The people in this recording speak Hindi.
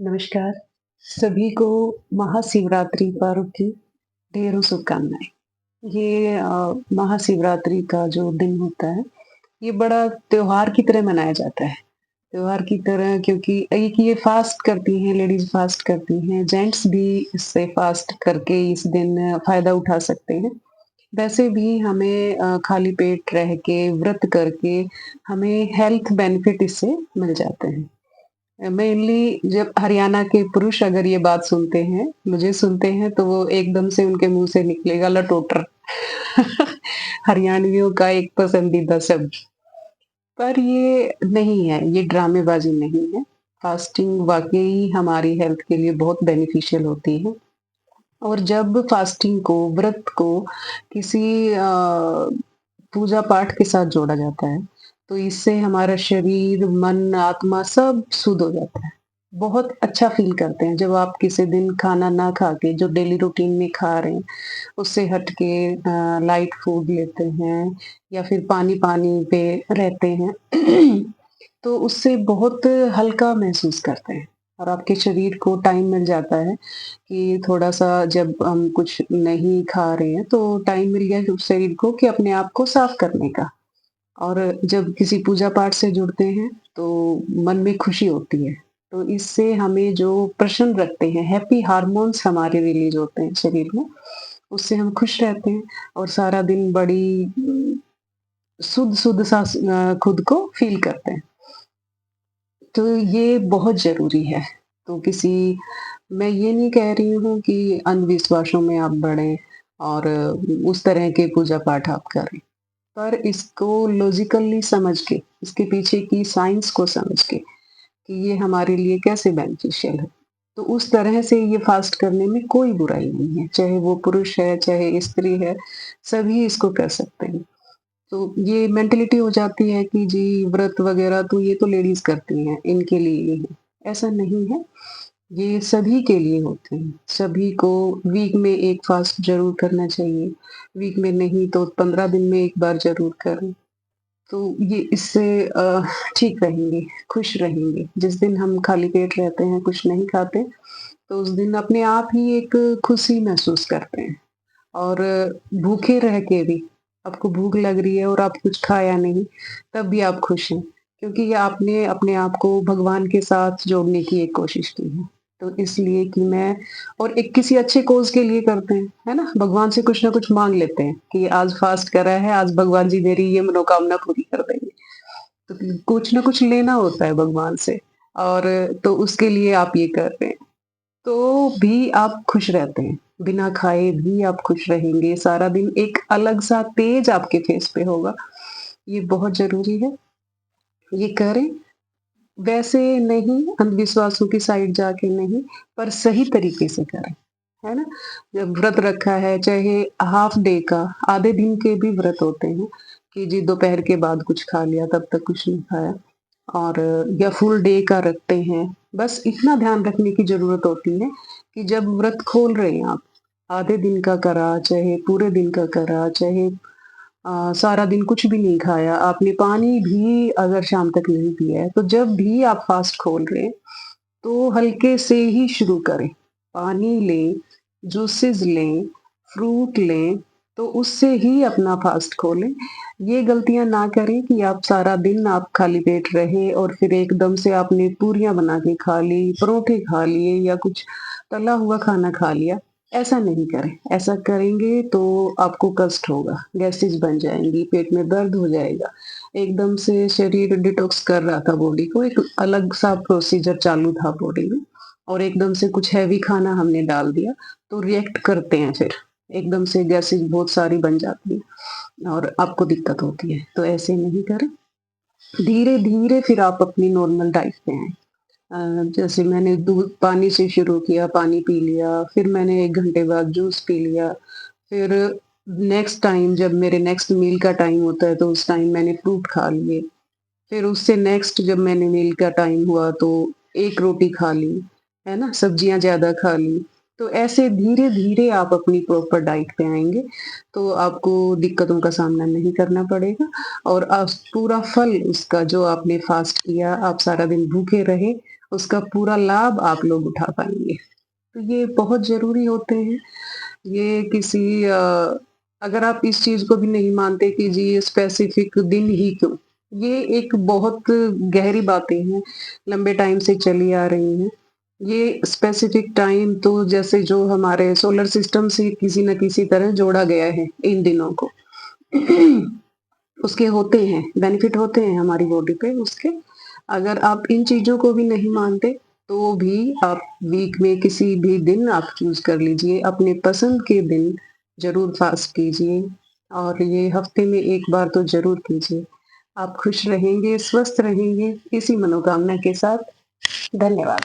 नमस्कार, सभी को महाशिवरात्रि पर्व की ढेरों शुभकामनाएँ। ये महाशिवरात्रि का जो दिन होता है, ये बड़ा त्योहार की तरह मनाया जाता है। त्योहार की तरह क्योंकि एक ये फ़ास्ट करती हैं, लेडीज़ फ़ास्ट करती हैं, जेंट्स भी इससे फ़ास्ट करके इस दिन फ़ायदा उठा सकते हैं। वैसे भी हमें खाली पेट रह के, व्रत करके हमें हेल्थ बेनिफिट इससे मिल जाते हैं। मेनली जब हरियाणा के पुरुष अगर ये बात सुनते हैं, मुझे सुनते हैं तो वो एकदम से उनके मुँह से निकलेगा लटोटर। हरियाणवियों का एक पसंदीदा शब्द। पर ये नहीं है, ये ड्रामेबाज़ी नहीं है। फास्टिंग वाक़ई हमारी हेल्थ के लिए बहुत बेनिफिशियल होती है और जब फास्टिंग को, व्रत को किसी पूजा-पाठ के साथ जोड़ा जाता है, तो इससे हमारा शरीर, मन, आत्मा सब शुद्ध हो जाता है। बहुत अच्छा फ़ील करते हैं जब आप किसी दिन खाना ना खा के जो डेली रूटीन में खा रहे हैं, उससे हट के लाइट फूड लेते हैं या फिर पानी-पानी पे रहते हैं, तो उससे बहुत हल्का महसूस करते हैं और आपके शरीर को टाइम मिल जाता है कि थोड़ा-सा जब हम कुछ नहीं खा रहे हैं, तो टाइम मिल गया कि उस शरीर को कि अपने आप को साफ करने का। और जब किसी पूजा-पाठ से जुड़ते हैं, तो मन में खुशी होती है। तो इससे हमें जो प्रसन्न रखते हैं, हैप्पी हार्मोन्स हमारे रिलीज़ होते हैं शरीर में, उससे हम खुश रहते हैं और सारा दिन बड़ी शुद्ध-शुद्ध सा खुद को फ़ील करते हैं। तो ये बहुत ज़रूरी है। तो किसी मैं ये नहीं कह रही हूँ कि अंधविश्वासों में आप बढ़ें और उस तरह के पूजा-पाठ आप करें। पर इसको लॉजिकली समझ के, इसके पीछे की साइंस को समझ के कि ये हमारे लिए कैसे बेनिफिशियल है। तो उस तरह से ये फ़ास्ट करने में कोई बुराई नहीं है, चाहे वो पुरुष है, चाहे स्त्री है, सभी इसको कर सकते हैं। तो ये मेंटालिटी हो जाती है कि जी व्रत वगैरह तो ये तो लेडीज़ करती हैं, इनके लिए ये है। ऐसा नहीं है, ये सभी के लिए होते हैं। सभी को वीक में 1 फ़ास्ट ज़रूर करना चाहिए। वीक में नहीं तो 15 दिन में 1 बार ज़रूर करें। तो ये इससे ठीक रहेंगे, खुश रहेंगे। जिस दिन हम खाली पेट रहते हैं, कुछ नहीं खाते, तो उस दिन अपने आप ही एक खुशी महसूस करते हैं और भूखे रह के भी आपको भूख लग रही है और आप कुछ खाया नहीं, तब भी आप खुश हैं, क्योंकि ये आपने अपने आप को भगवान के साथ जोड़ने की एक कोशिश की है। तो इसलिए कि मैं और एक किसी अच्छे कॉज़ के लिए करते हैं, है ना? भगवान से कुछ ना कुछ माँग लेते हैं कि आज फ़ास्ट करा है, आज भगवान जी मेरी ये मनोकामना पूरी कर देंगे। तो कुछ ना कुछ लेना होता है भगवान से और तो उसके लिए आप ये कर रहे हैं। तो भी आप खुश रहते हैं, बिना खाए भी आप खुश रहेंगे, सारा दिन एक अलग-सा तेज आपके फेस पे होगा, ये बहुत ज़रूरी है, ये करें। वैसे नहीं अंधविश्वासों की साइड जाके नहीं, पर सही तरीके से करें, है ना? जब व्रत रखा है, चाहे हाफ डे का, आधे दिन के भी व्रत होते हैं कि जी दोपहर के बाद कुछ खा लिया, तब तक कुछ नहीं खाया और या फुल डे का रखते हैं। बस इतना ध्यान रखने की ज़रूरत होती है कि जब व्रत खोल रहे हैं आप, आधे दिन का करा, चाहे पूरे दिन का करा, चाहे सारा दिन कुछ भी नहीं खाया, आपने पानी भी अगर शाम तक नहीं पिया है, तो जब भी आप फ़ास्ट खोल रहे हैं, तो हल्के से ही शुरू करें। पानी लें, जूसेज़ लें, फ्रूट लें, तो उससे ही अपना फ़ास्ट खोलें। ये गलतियाँ ना करें कि आप सारा दिन आप खाली पेट रहे और फिर एकदम से आपने पूरियाँ बना के खा ली, परोठे खा लिए या कुछ तला हुआ खाना खा लिया। ऐसा नहीं करें। ऐसा करेंगे तो आपको कष्ट होगा, गैसेज़ बन जाएँगी, पेट में दर्द हो जाएगा। एकदम से शरीर डिटॉक्स कर रहा था बॉडी को, एक अलग-सा प्रोसीजर चालू था बॉडी में और एकदम से कुछ हेवी खाना हमने डाल दिया, तो रिएक्ट करते हैं फिर। एकदम से गैसेज़ बहुत सारी बन जाती हैं और आपको दिक्कत होती है, तो ऐसे नहीं करें। धीरे-धीरे फिर आप अपनी नॉर्मल डाइट पे आएँ। जैसे मैंने दूध पानी से शुरू किया, पानी पी लिया, फिर मैंने 1 घंटे बाद जूस पी लिया, फिर नेक्स्ट टाइम जब मेरे नेक्स्ट मील का टाइम होता है, तो उस टाइम मैंने फ्रूट खा लिए। फिर उससे नेक्स्ट जब मैंने मील का टाइम हुआ तो 1 रोटी खा ली, है ना? सब्जियाँ ज़्यादा खा ली। तो ऐसे धीरे-धीरे आप अपनी प्रॉपर डाइट पे आएँगे, तो आपको दिक्कतों का सामना नहीं करना पड़ेगा और पूरा फल उसका जो आपने फ़ास्ट किया, आप सारा दिन भूखे रहे उसका पूरा लाभ आप लोग उठा पाएँगे। तो ये बहुत ज़रूरी होते हैं। ये किसी अगर आप इस चीज़ को भी नहीं मानते कि जी ये स्पेसिफिक दिन ही क्यों? ये एक बहुत गहरी बातें हैं, लंबे टाइम से चली आ रही हैं। ये स्पेसिफिक टाइम तो जैसे जो हमारे सोलर सिस्टम से किसी न किसी तरह जोड़ा गया है इन दिनों को। उसके होते हैं, बेनिफिट होते हैं हमारी बॉडी पे उसके। अगर आप इन चीज़ों को भी नहीं मानते, तो भी आप वीक में किसी भी दिन आप चूज़ कर लीजिए, अपने पसंद के दिन ज़रूर फ़ास्ट कीजिए और ये हफ़्ते में 1 बार तो ज़रूर कीजिए। आप खुश रहेंगे, स्वस्थ रहेंगे, इसी मनोकामना के साथ धन्यवाद।